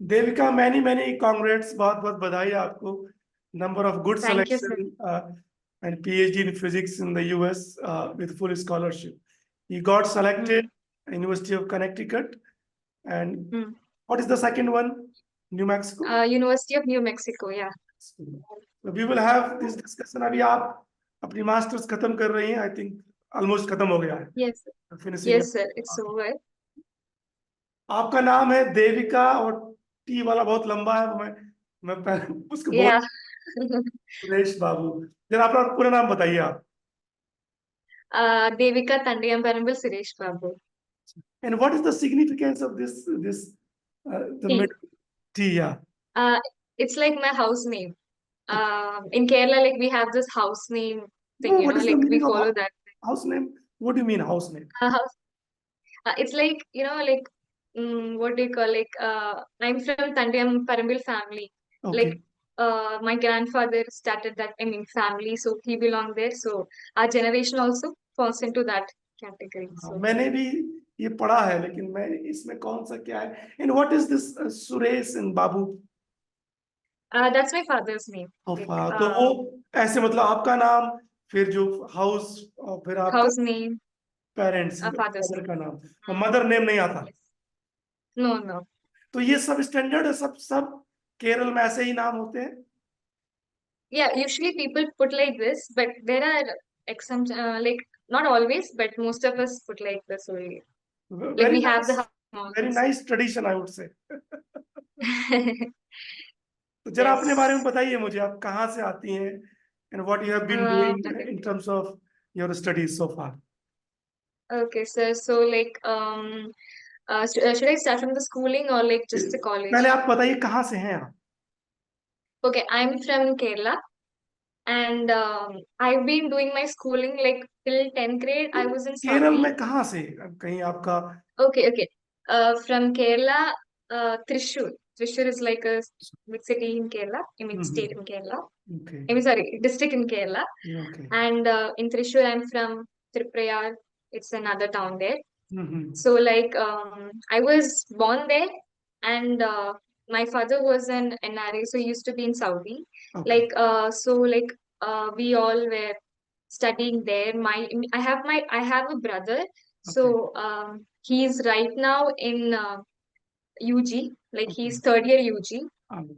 Devika, many many congrats, बहुत बहुत बधाई आपको. Number of good Thank you, sir. Selection and PhD in physics in the US with full scholarship. He got Mm. selected University of Connecticut. And Mm. what is the second one? New Mexico. University of New Mexico, yeah. So we will have this discussion. अभी आप अपनी masters खत्म कर रही हैं. I think almost खत्म हो गया है. Yes, sir. Finishing. Yes, sir. It's over. आपका नाम है देविका और टी वाला बहुत लंबा है. मैं पहले उसको बोल. Yeah. सुरेश बाबू. जरा अपना पूरा नाम बताइए आप. Devika Tandiyam Parambil Suresh Babu. And what is the significance of this the T. middle T? Yeah. It's like my house name. In Kerala, like we have this house name No, thing, what is the like we meaning of follow that. house name? What do you mean house name? House. It's like, like what do you call, like I'm from Tandiyam Parambil family. Okay. Like my grandfather started that, I mean, family, so he belonged there. So our generation also falls into that category. So मैंने भी ये पढ़ा है, लेकिन मैं इसमें कौन सा क्या है. And what is this Suresh and Babu? that's my father's name. Like, तो वो ऐसे मतलब आपका नाम, फिर जो हाउस, और फिर आपका house name, parents father's father name. का नाम, मदर नेम नहीं आता. Yes. No, no. तो ये सब स्टैंडर्ड है. सब सब केरल में ऐसे ही नाम होते हैं. Yeah, usually people put like this, but there are exceptions, like not always, but most of us put like this only. Like very we have nice. the very house. Nice tradition, I would say. तो जरा अपने बारे में Yes. बताइए मुझे. आप कहाँ से आती हैं and what you have been doing Okay. in terms of your studies so far. Okay, sir. So like, should I start from the schooling or like just the college? पहले आप बताइए कहाँ से हैं आप. Okay, I'm from Kerala, and I've been doing my schooling like till 10th grade. I was in Kerala Saudi. में कहाँ से? कहीं आपका. Okay, okay. From Kerala, Thrissur. Thrissur is like a big city in Kerala. I mean, state in Kerala. Okay. I mean, sorry, district in Kerala. Okay. And in Thrissur, I'm from Tripurayar. It's another town there. Mm-hmm. So, like, I was born there, and my father was an NRA, so he used to be in Saudi. Okay. Like, so we all were studying there. I have a brother, so he's right now in UG, like he's third year UG.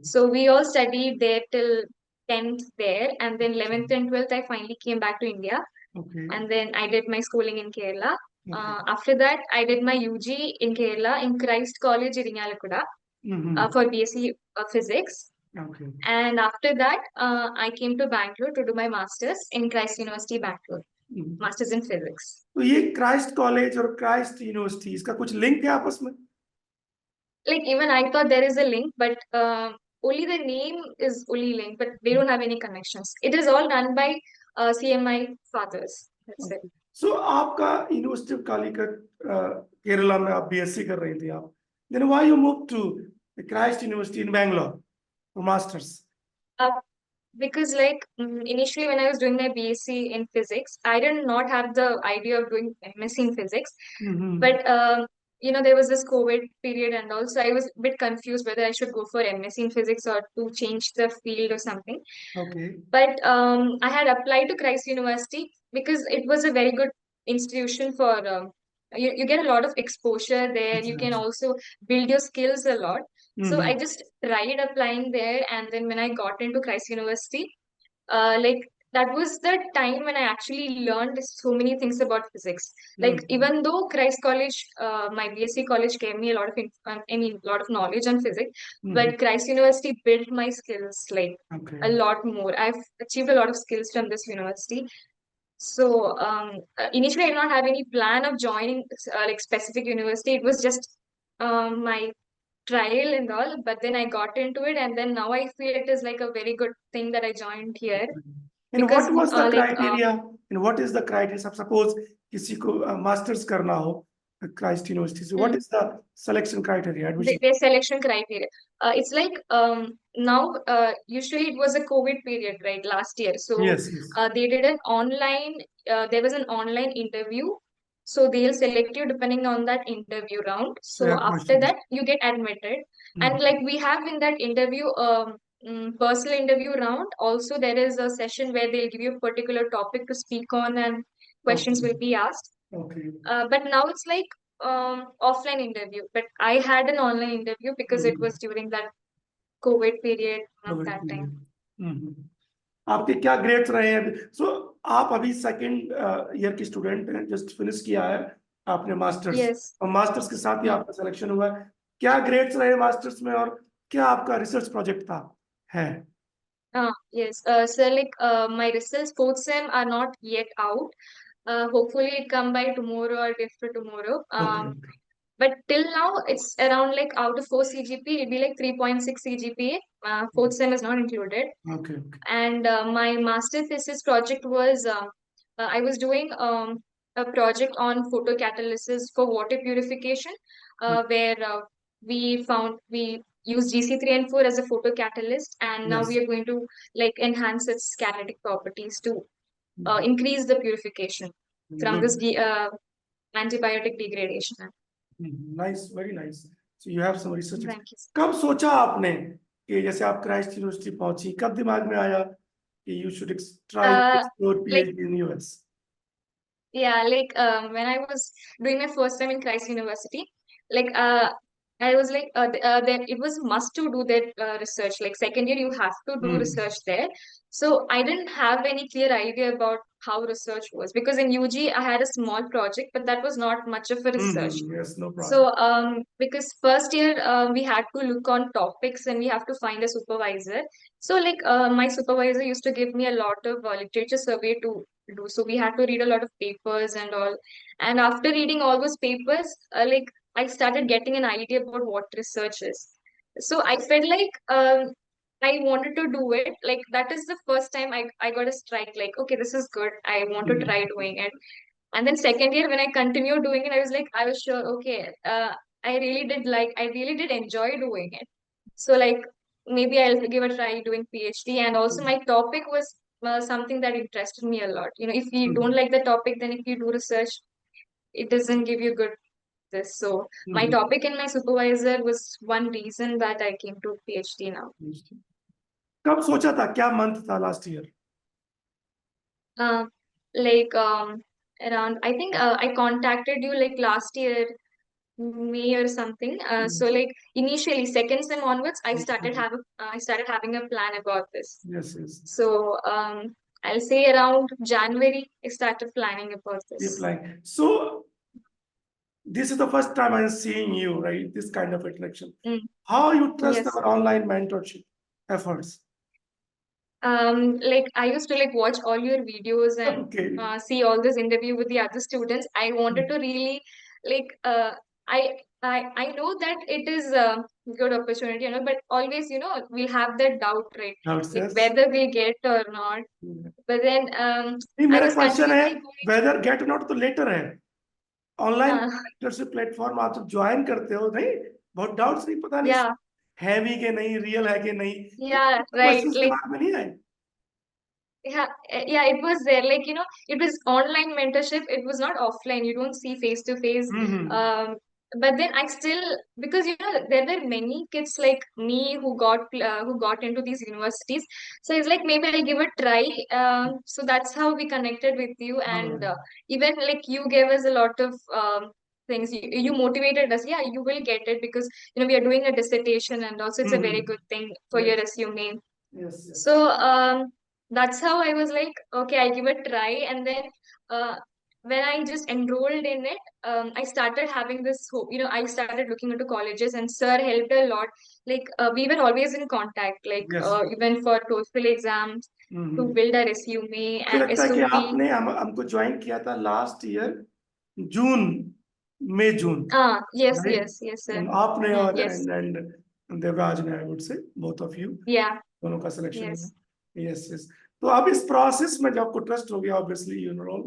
So we all studied there till 10th there, and then 11th and 12th I finally came back to India, Okay. and then I did my schooling in Kerala. Okay. After that, I did my UG in Kerala in Christ College Irinalakuda for BSc Physics. Okay. And after that, I came to Bangalore to do my masters in Christ University, Bangalore. Masters in Physics. तो ये Christ college और Christ university, इसका कुछ link है आपस में? Like even I thought there is a link, but only the name is only linked, but they don't have any connections. It is all done by CMI fathers. That's it. So आपका university of Calicut Kerala में आप BSc कर रही थी आप. Then why you moved to the Christ University in Bangalore for masters? Because like initially when I was doing my BSc in physics, I did not have the idea of doing MSc in physics. But there was this COVID period, and also I was a bit confused whether I should go for MSc in physics or to change the field or something. Okay. But I had applied to Christ University because it was a very good institution for you get a lot of exposure there. You can also build your skills a lot. So I just tried applying there, and then when I got into Christ University, like that was the time when I actually learned so many things about physics. Like even though Christ College, my BSc college gave me a lot of lot of knowledge on physics, but Christ University built my skills like a lot more. I've achieved a lot of skills from this university. So initially, I did not have any plan of joining like specific university. It was just my trial and all, but then I got into it, and then now I feel it is like a very good thing that I joined here. And Because what was the criteria? And what is the criteria? Suppose किसी को masters करना हो Christ University, so what is the selection criteria? Admission. Their selection criteria. It's like now usually it was a COVID period, right? Last year, so Yes. they did an online. There was an online interview. So they'll select you depending on that interview round. They So have after questions. that, you get admitted. And Mhm. like we have in that interview, personal interview round, also there is a session where they'll give you a particular topic to speak on and questions Okay. will be asked. Okay. But now it's like offline interview. But I had an online interview because it Mhm. was during that COVID period of COVID that time. period. Mhm. आपके क्या grades रहे हैं? सो आप अभी second year की student हैं, just finish किया है आपने मास्टर्स, Yes. और मास्टर्स के साथ ही Hmm. आपका सिलेक्शन हुआ है। क्या ग्रेड्स रहे मास्टर्स में, और क्या आपका रिसर्च प्रोजेक्ट था है? Yes. So like my results fourth sem are not yet out. Hopefully it come by tomorrow or day after tomorrow. Okay But till now it's around like out of 4 CGP, it'll be like 3.6 CGPA. Fourth sem is not included. Okay okay And my master thesis project was I was doing a project on photocatalysis for water purification, where we use GC3 and 4 as a photocatalyst, and now yes we are going to like enhance its catalytic properties to increase the purification from this good, antibiotic degradation. Nice, very nice. So you have some research. Thank you. कब सोचा आपने कि जैसे आप Christ university पहुंची, कब दिमाग में आया कि you should try to Uh, explore like PhD in US? Yeah, like when I was doing my first time in Christ University, like I was like that it was must to do that research. Like second year, you have to do research there. So I didn't have any clear idea about how research was, because in UG I had a small project, but that was not much of a research. Yes, no So, problem. because first year we had to look on topics and we have to find a supervisor. So, like my supervisor used to give me a lot of literature survey to do. So we had to read a lot of papers and all. And after reading all those papers, like I started getting an idea about what research is. So I felt like I wanted to do it. Like that is the first time I got a strike. Like, okay, this is good. I want to try doing it. And then second year, when I continued doing it, I was like, I was sure, okay, I really did enjoy doing it. So like, maybe I'll give a try doing PhD. And also my topic was something that interested me a lot. You know, if you don't like the topic, then if you do research, it doesn't give you good this. So my topic and my supervisor was one reason that I came to PhD now. कब सोचा था, क्या month था last year? Uh, like around, I think I contacted you like last year May or something. So like initially second sem onwards, I started having a plan about this. Yes yes, So I'll say around January I started planning about ये this. Plan. So this is the first time I'm seeing you, right? This kind of interaction. Mm, How you trust yes. our online mentorship efforts? Like I used to like watch all your videos and Okay. see all this interview with the other students. I wanted to really like I I know that it is a good opportunity, you know, but always, you know, we'll have that doubt, right? Doubts, Like yes. whether we get or not. But then नहीं, I मेरा was question है, continuously going. Whether get not तो letter है। Online Uh, mentorship platform आप जब join करते हो, नहीं बहुत डाउट्स, नहीं पता नहीं yeah, है भी कि नहीं, रियल है कि नहीं, yeah, right. क्वेश्चंस Like दिमाग में नहीं आए? yeah, yeah, it was there. Like, you know, it was online mentorship. It was not offline. You don't see face to face. Hmm But then I still, because you know, there were many kids like me who got into these universities. So it's like maybe I'll give a try. So that's how we connected with you, and even like you gave us a lot of things. You motivated us. Yeah, you will get it because you know we are doing a dissertation, and also it's a very good thing for your yes resume. Yes yes. So that's how I was like, okay, I'll give it a try. And then when I just enrolled in it, I started having this hope. You know, I started looking into colleges, and sir helped a lot. Like we were always in contact, like yes, even for TOEFL exams to build a resume मुझे and लगता है कि SOP. आपने हमको join किया था last year जून, मई जून, Yes, right? yes, yes, sir. आपने और Yes, एंड देवराज ने, I would say both of you, yeah, दोनों का सिलेक्शन yes, हुआ। Yes yes. तो अब इस प्रोसेस में जब आपको ट्रस्ट हो गया, obviously you know,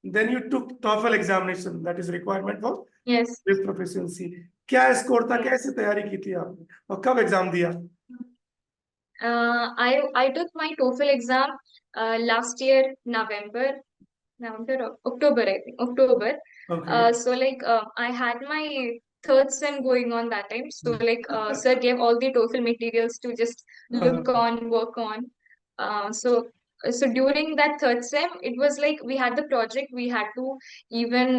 then you took TOEFL examination, that is requirement for yes. This proficiency. क्या स्कोर था, Mm. कैसे तैयारी की थी आपने, और कब एग्जाम दिया? I took my TOEFL exam last year November or October, I think October. Okay. So like I had my third sem going on that time. So like sir gave all the TOEFL materials to just look on, work on. So during that third sem, it was like we had the project. We had to even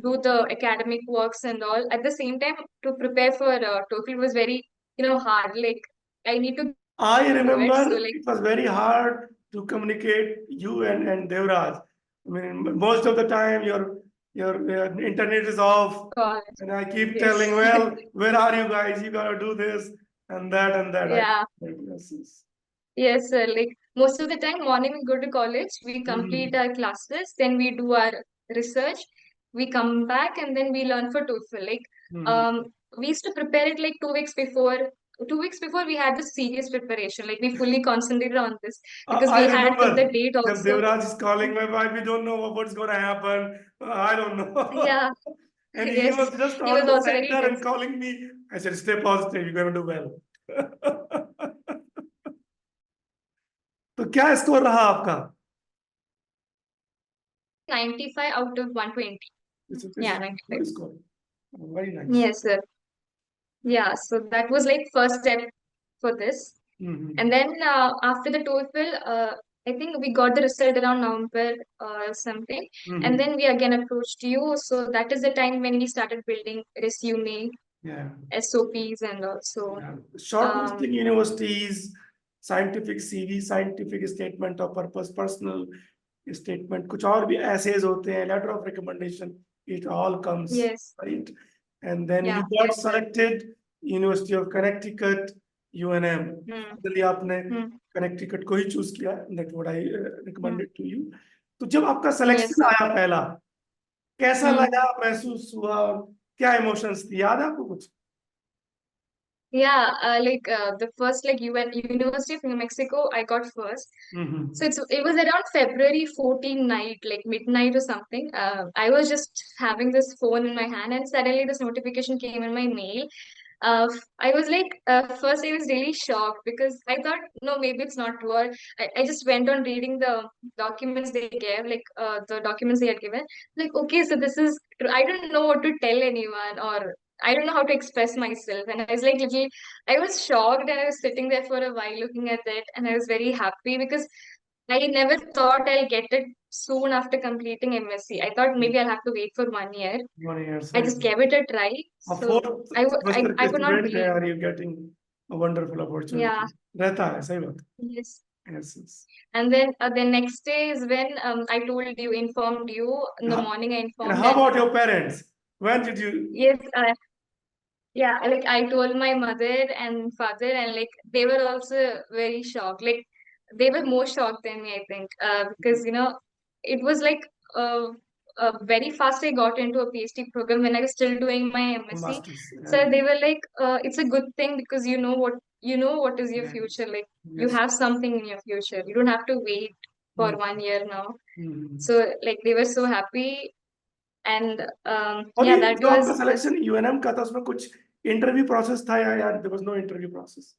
do the academic works and all. At the same time, to prepare for TOEFL was very hard. Like I need to I do it. So remember like it was very hard to communicate you and Devraj. I mean, most of the time your internet is off, God, and I keep yes, telling, well, where are you guys? You gotta do this and that and that. yeah. Yes, yes. Yes, sir. Like most of the time, morning we go to college, we complete Mhm. our classes, then we do our research, we come back, and then we learn for TOEFL. Like, Mhm. we used to prepare it like 2 weeks before. 2 weeks before, we had the serious preparation. Like, we fully concentrated on this because I we had took the remember date jab also. Devraj is calling my wife, we don't know what's gonna happen. I don't know. Yeah, And he yes. was just He on was the also very center and tense. calling me. I said, stay positive, you're gonna do well. तो क्या score रहा आपका? 95 out of 120. This Yeah, is 95. good score. Very nice. Yes, sir. Yeah, so that was like first step for this. Mhm. And then after the TOEFL, I think we got the result around November or something. And Mhm. then we again approached you. So that is the time when we started building resume, Yeah. SOPs, and also Yeah. um, Shortlisting universities, scientific CV, scientific statement of purpose, personal statement, कुछ और भी essays होते हैं, letter of recommendation, it all comes, yes, right? And then yeah, you got yes, sir. selected, University of Connecticut, UNM. Hmm. Finally आपने Hmm. Connecticut को ही choose किया, that's what I Hmm. recommended to you. तो जब आपका Yes, selection sir. आया पहला, कैसा Hmm. लगा, महसूस हुआ, क्या emotions थी, याद है आपको कुछ? Yeah, like the first like University of New Mexico, I got first. Mhm. So it was around February 14 night, like midnight or something. I was just having this phone in my hand, and suddenly this notification came in my mail. I was like, first I was really shocked because I thought, no, maybe it's not true. Or I just went on reading the documents they gave, like the documents they had given. Like, okay, so this is true. I don't know what to tell anyone, or I don't know how to express myself. And I was like, little, I was shocked, and I was sitting there for a while looking at it, and I was very happy because I never thought I'll get it soon after completing MSc. I thought maybe I'll have to wait for 1 year. 1 year, I सही just बात. gave it a try. A So fourth I, w- semester I के could not student है believe. और you getting a wonderful Yeah, opportunity. रहता है, सही बात. yes. Yes, yes. And then the next day is when I told you, informed you in the Huh? morning. I And informed how and about your parents? When did you? yes, yeah, like I told my mother and father, and like they were also very shocked. Like they were more shocked than me, I think, because it was like very fast. I got into a PhD program when I was still doing my MSc. Masters. So they were like, it's a good thing because you know what is your Yeah. future. Like you Yes. have something in your future. You don't have to wait for Hmm. 1 year now. Hmm. So like they were so happy, and और yeah, ये that जो आपका was this. Selection UNM का था उसमें कुछ interview process था या यार there was no interview process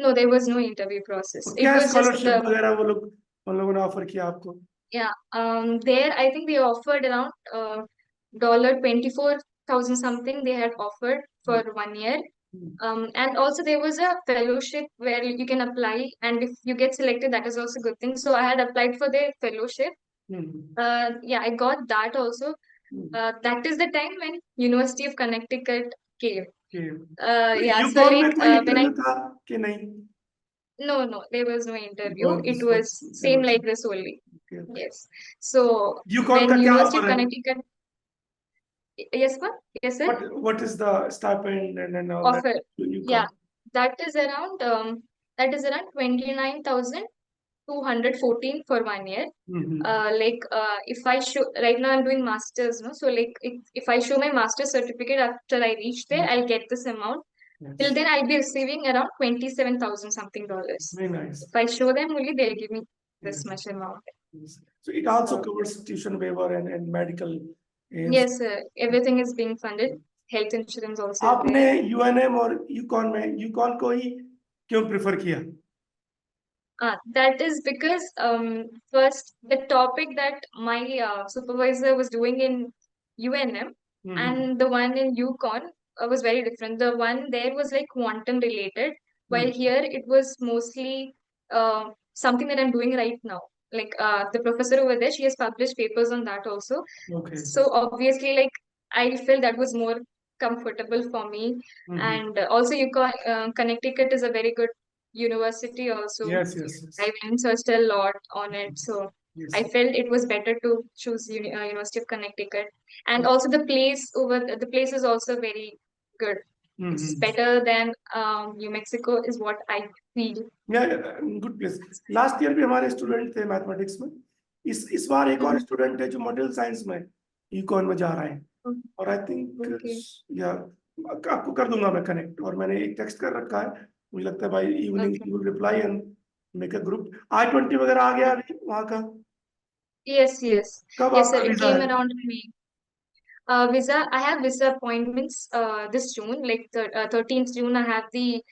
No, there was no interview process. और It क्या was just स्कॉलरशिप the वगैरह वो लोग उन लोगों ने ऑफर किया आपको yeah. There I think they offered around dollar 24,000 something. They had offered for 1 year. And also there was a fellowship where you can apply, and if you get selected, that is also a good thing. So I had applied for the fellowship. Yeah, I got that also. That is the time when University of Connecticut came. Yeah, so UConn में like कोई when I interview था कि नहीं no, there was no interview. UConn It was same like this only. Yes. So UConn when का क्या University of offer है Connecticut, yes, ma'am, yes, sir, what is the stipend and all that offer. Yeah, UConn that is around 29,214 for 1 year. Like if I show right now I'm doing masters, no, so like if I show my master's certificate after I reach there, I'll get this amount. Till then, I'll be receiving around 27,000 something dollars. very nice If I show them only, they'll give me this yes. much amount. Yes. So it also So covers tuition waiver and medical aids. yes, everything is being funded. Health insurance also is आपने there. UNM और Yukon में Yukon को ही क्यों prefer किया That is because first the topic that my supervisor was doing in UNM, Mhm. and the one in UConn was very different. The one there was like quantum related, while here it was mostly something that I'm doing right now. Like the professor over there, she has published papers on that also. Okay. So obviously, like I felt that was more comfortable for me. Mhm. And also, UConn, Connecticut is a very good university also. Yes, yes, yes. I went searched a lot on it, so Yes. I felt it was better to choose University of Connecticut. And also the the place is also very good. It's Mhm. better than New Mexico is what I feel. Good place. Last year भी हमारे student थे mathematics में. इस बार एक और student है जो material science में इकोन में जा रहा है, और आई थिंक Okay. या आपको कर दूंगा मैं कनेक्ट, और मैंने एक टेक्स्ट कर रखा है. मुझे लगता है भाई evening Okay. You will reply and make a group. I-20 वगैरह आ गया अभी वहाँ का? Yes, yes. कब Yes, sir. आपका It वीजा came है? around May. Visa, I have visa appointments this June, like 13th June, I have the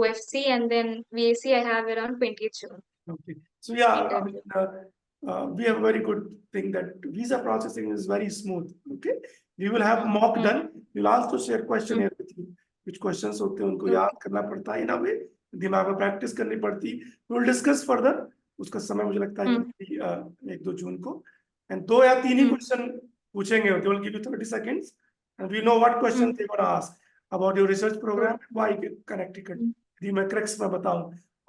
OFC, and then VAC I have around 20th June. Okay. So yeah, I Interview. mean, we have a very good thing that visa processing is very smooth. Okay. We will have mock Mm. done. We'll also share questionnaire with you. Which questions होते हैं उनको Okay. याद करना पड़ता है ना, वे दिमाग में प्रैक्टिस करनी पड़ती. We will discuss further. उसका समय मुझे लगता है कि 1-2 जून को. And 2 या 3 ही क्वेश्चन पूछेंगे. They will give you 30 seconds. And we know what questions they want to ask about your research program. Why Connecticut? यदि मैं क्रैक्स में बताऊं.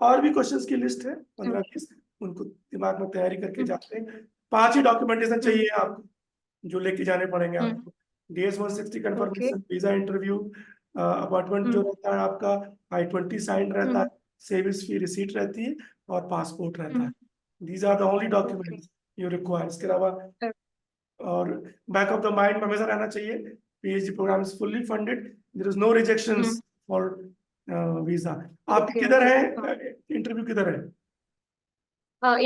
और भी क्वेश्चंस की लिस्ट है 15-20, उनको दिमाग में तैयारी करके जाते हैं. 5 ही डॉक्यूमेंटेशन चाहिए आपको जो लेके जाने पड़ेंगे आपको. DS 160 confirmation, visa interview, appointment जो रहता है आपका, I-20 साइन रहता है, सर्विस फी रिसीट रहती है, और पासपोर्ट रहता है. These are the only documents you require. इसके अलावा और बैक ऑफ द माइंड में हमेशा रहना चाहिए, PhD program is fully funded, there is no rejections for visa. आप किधर है? इंटरव्यू किधर है?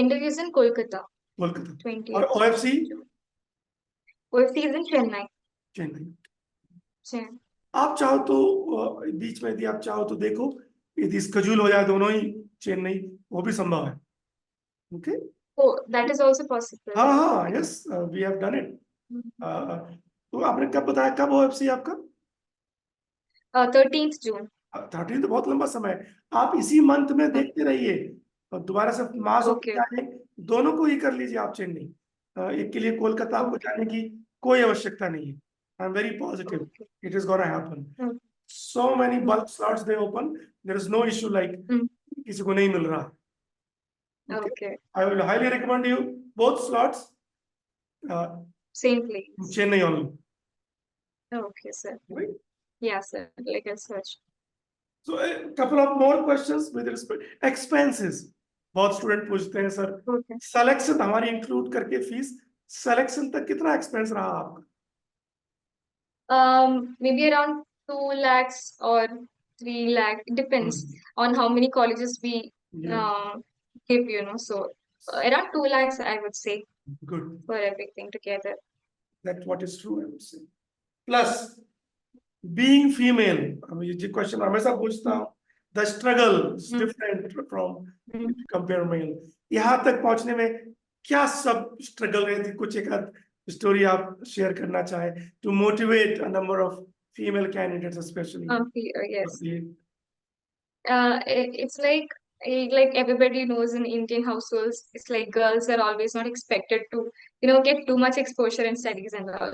Interviews in Kolkata. Kolkata. 20th. और OFC? OFC is in Chennai. Chennai. आप चाहो तो बीच में यदि आप चाहो तो देखो, यदि स्केड्यूल हो जाए दोनों ही चेन्नई, वो भी संभव है. Okay. Oh, that is also possible. हाँ हाँ, yes, we have done it. तो आपने कब बताया, कब OFC आपका? 13th June. 13 तो बहुत लंबा समय है. आप इसी मंथ में देखते रहिए, और दोबारा से मास होकर Okay. जाने, दोनों को ही कर लीजिए आप चेन्नई. एक के लिए कोलकाता आपको जाने की कोई आवश्यकता नहीं है. I am very positive it is gonna happen. So many bulk slots they open. There is no issue like किसी को नहीं मिल रहा. Okay. I will highly recommend you both slots. Same place. Chennai only. Okay, sir. Right? Yeah, sir. Like I searched. So a couple of more questions with respect expenses. बहुत student पूछते हैं sir, Okay. Selection हमारी include करके fees, selection तक कितना expense रहा आपका? Maybe around 2 lakhs or 3 lakh. It depends on how many colleges we Yeah. give, So around 2 lakhs, I would say, Good. for everything together. That's what is true, I would say. Plus, being female, ये question हमेशा पूछता हूँ. The struggle is different from if you compare male. यहाँ तक पहुंचने में क्या सब स्ट्रगल रही थी? कुछ एक आध स्टोरी आप शेयर करना चाहे to motivate a number of female candidates especially. Yes. It's like everybody knows in Indian households, it's like girls are always not expected to, get too much exposure in studies and all.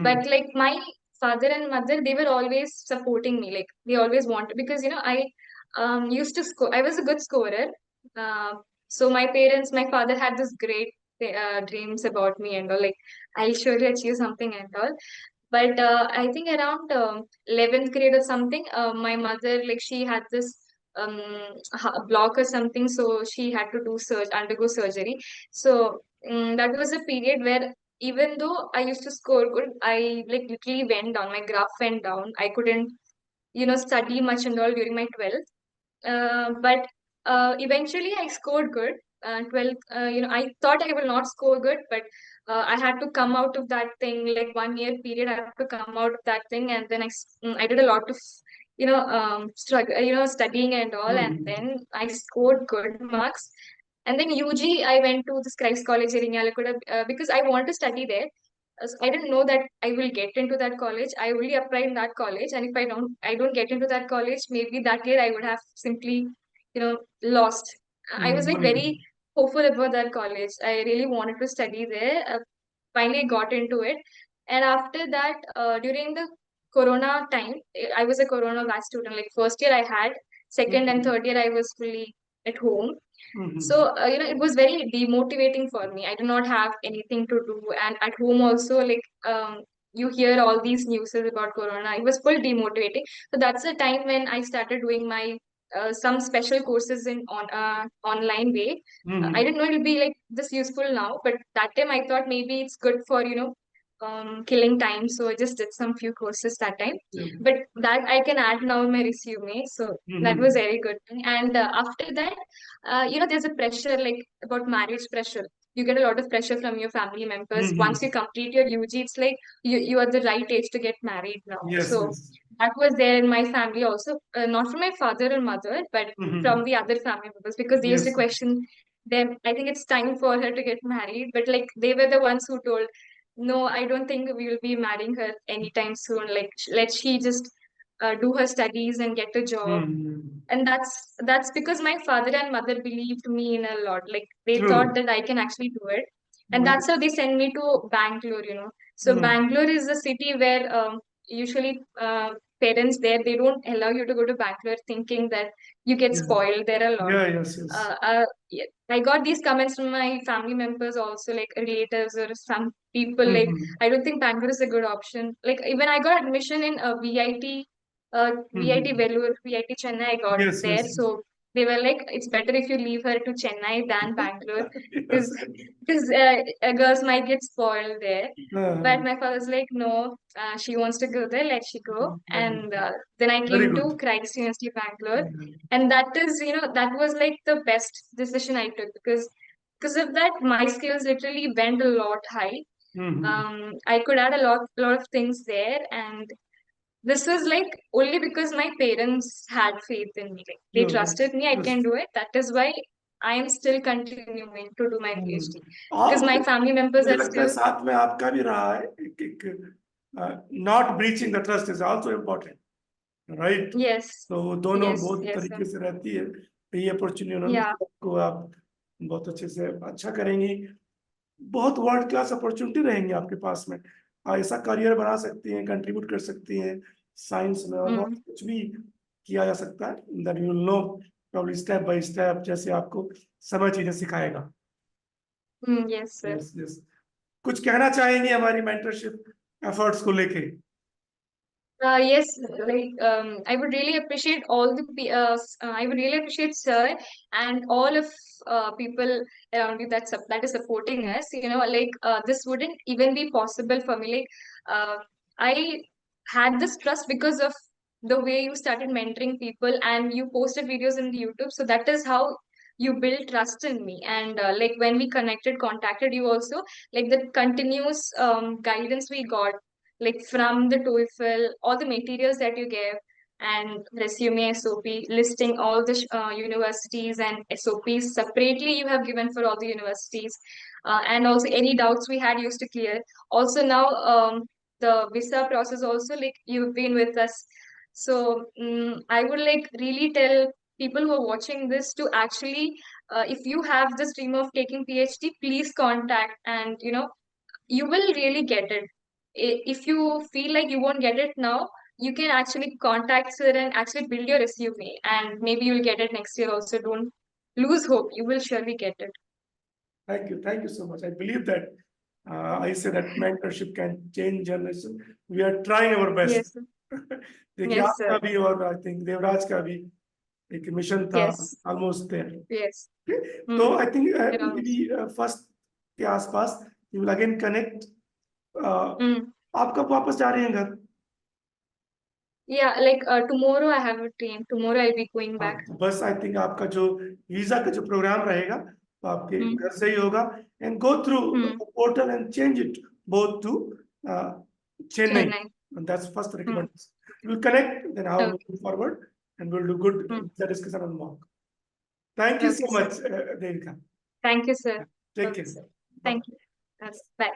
But like my father and mother, they were always supporting me. Like they always wanted, because I used to score. I was a good scorer. So my father had this great dreams about me and all. Like I'll surely achieve something and all. But I think around 11th grade or something, my mother, like she had this block or something, so she had to undergo surgery. So that was a period where even though I used to score good, I like literally went down. My graph went down. I couldn't, study much and all during my 12th. But eventually I scored good. 12th, I thought I will not score good, but I had to come out of that thing, like 1 year period. I had to come out of that thing, and then I did a lot of, struggle, studying and all, and then I scored good marks. And then UG, I went to this Christ College in Inyalakuda because I wanted to study there. I didn't know that I will get into that college. I only applied in that college, and if I don't get into that college, maybe that year I would have simply, lost. I was like very hopeful about that college. I really wanted to study there. Finally got into it, and after that, during the Corona time, I was a Corona batch student. Like first year I had, second and third year I was fully at home. So, it was very demotivating for me. I did not have anything to do. And at home also, like, you hear all these news about Corona. It was full demotivating. So that's the time when I started doing my some special courses in online way. I didn't know it would be like this useful now, but that time I thought maybe it's good for, killing time. So I just did some few courses that time. But that I can add now in my resume. So that was very good. And after that, there's a pressure like about marriage pressure. You get a lot of pressure from your family members. Once you complete your UG, it's like you are the right age to get married now. Yes, So yes. that was there in my family also, not from my father and mother, but from the other family members, because they used to Yes. question them. I think it's time for her to get married, but like they were the ones who told, no, I don't think we will be marrying her anytime soon. Like let she just do her studies and get a job. And that's because my father and mother believed me in a lot. Like they thought True. that I can actually do it, and Very. that's how they sent me to Bangalore. So Bangalore is a city where usually parents there, they don't allow you to go to Bangalore thinking that you get Yeah. spoiled there a lot. Yeah, yes, yes. Yeah, I got these comments from my family members also, like relatives or some people. Like I don't think Bangalore is a good option. Like even I got admission in a VIT, VIT Vellore, VIT Chennai. I got Yes, there, yes. so they were like, it's better if you leave her to Chennai than Bangalore, Yes. because girls might get spoiled there. Uh, But my father's like, no, she wants to go there, let she go. And then I Very came to good. Christ University, Bangalore. And that is, that was like the best decision I took, because of that, my skills literally went a lot high. I could add lot of things there, and this was like only because my parents had faith in me. Like, they No, trusted me, I yes. can do it. That is why I am still continuing to do my PhD, because आप my family members मुझे are लगता है still. साथ में आपका भी रहा है एक not breaching the trust is also important, right? Yes, तो दोनों yes, बहुत yes, sir. तरीके से रहती है। ये अपॉर्चुनिटी उन्होंने Yeah. आपको, आप बहुत अच्छे से अच्छा करेंगी, बहुत वर्ल्ड क्लास अपॉर्चुनिटी रहेंगी आपके पास में। ऐसा करियर बना सकती हैं, कंट्रीब्यूट कर सकती हैं साइंस में, और बहुत कुछ भी किया जा सकता है। That you will know probably step by step, जैसे आपको समय चीजें सिखाएगा। Yes, sir. Yes, yes. कुछ कहना चाहेंगे हमारी मेंटरशिप एफर्ट्स को लेके? Yes, like I would really appreciate I would really appreciate sir and all of people around you that is supporting us. Like this wouldn't even be possible for me. Like I had this trust because of the way you started mentoring people and you posted videos in the YouTube. So that is how you build trust in me. And like when we contacted you also, like the continuous guidance we got, like from the TOEFL, all the materials that you gave, and resume SOP, listing all the universities and SOPs separately you have given for all the universities, and also any doubts we had used to clear. Also now the visa process also, like you've been with us. So I would like really tell people who are watching this to actually, if you have this dream of taking PhD, please contact, and you will really get it. If you feel like you won't get it now, you can actually contact sir and actually build your resume, and maybe you'll get it next year also. Don't lose hope, you will surely get it. Thank you so much. I believe that I say that mentorship can change generation. We are trying our best. Yes sir. देखिए Yes आपका sir. भी और I think Devraj का भी एक mission था, Yes. Almost there. Yes. तो I think You're almost. Maybe first के आसपास यू विल अगेन कनेक्ट। आप कब वापस जा रहे हैं घर? Yeah, like tomorrow I have a train. Tomorrow I'll be going हाँ, back. तो बस आई थिंक आपका जो वीजा का जो प्रोग्राम रहेगा तो आपके घर से ही होगा, and go through portal and change it both to Chennai, Chennai. That's first recommendation. We'll connect then how Okay. moving forward, and we'll do good discussion on mock. Thank you Okay, so sir. much, Devika. Thank you, sir. Take Okay, care. sir. Bye. Thank you. Bye.